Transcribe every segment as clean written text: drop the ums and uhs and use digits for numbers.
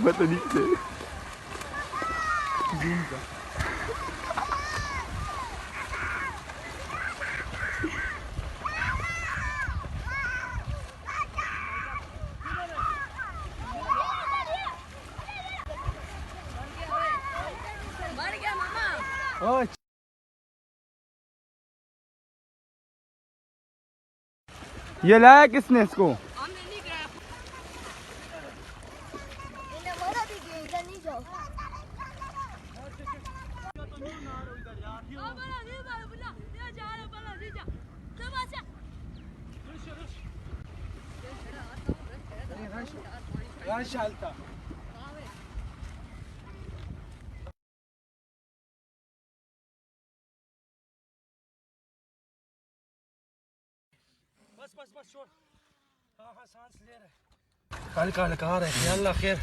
पता नहीं से ये लाया किसने इसको? बस छोड़। हाँ सांस ले रहे। कल कहा रहे या अल्लाह खैर,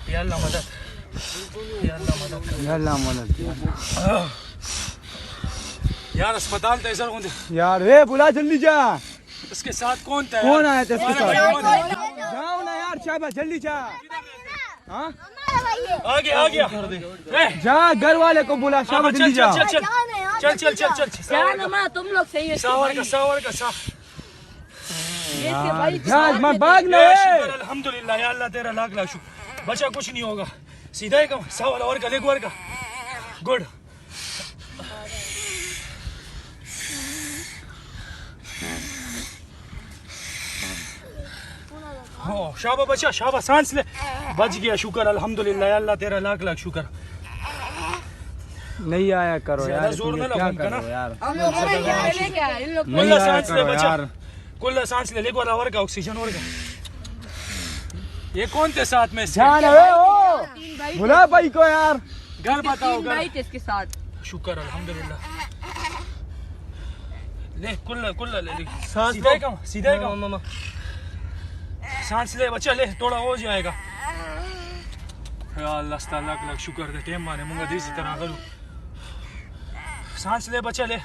या अल्लाह मदद, या अल्लाह मदद, या अल्लाह मदद यार। अस्पताल तो ऐसा होंगे यार। ए बुला जल्दी जा। इसके साथ कौन था? कौन आया था इसके साथ? जाओ ना यार, शाबाश जल्दी जा। हाँ आ गया जा, घर वाले को बुला। शाबाश जल्दी जा। चल तुम लोग सही है। सावर का मैं भाग ना। अल्हम्दुलिल्लाह या अल्लाह तेरा लाख लाख शुक्र। बचा कुछ नहीं होगा। सीधा ही कम सावर और का लेग वर का गुड। हो शाबा बचा, शाबा सांस ले। बच गया, शुक्र अल्हम्दुलिल्लाह या अल्लाह तेरा लाख लाख शुक्र। नहीं आया करो यार, जोर में क्या लगा करो यार। नहीं सांस ले बचा, कुल्ला सांस ले। लेको और का ऑक्सीजन और का। ये कौन थे साथ में? जान है ओ बुला भाई को यार। घर बताओ घर। इसके साथ शुक्र अल्हम्दुलिल्लाह। ले कुल्ला ले। सांस सीधा ही कम मामा। सांस ले बच्चा, ले थोड़ा हो जाएगा। या अल्लाह ताला लाख शुक्र दे टेम माने मुंगा देसी तरह करूं। सांस ले बच्चा ले।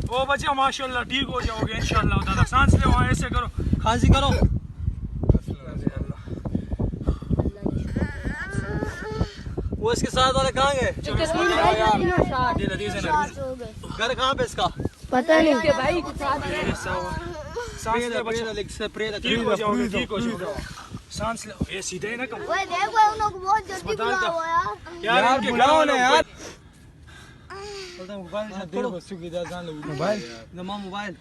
ओ बच्चा माशाल्लाह ठीक हो जाओगे इंशाल्लाह ताला। सांस ले, वहाँ ऐसे करो, खांसी करो। वो इसके साथ वाले कहाँ गए? घर कहाँ पे इसका? पता नहीं के भाई सांस ले बच्चा, ठीक हो जाओगे, ठीक हो जाओगे। सांस ले, ये सीधे ही ना कम। ओए देखो उन लोग बहुत जल्दी बुलाओ यार। यार इनके गाँव ना यार। मोबाइल मोबाइल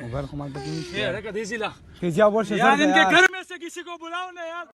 मोबाइल को मार दे। ये रखा देसी ला यार इनके घर में से किसी को बुलाओ ना यार।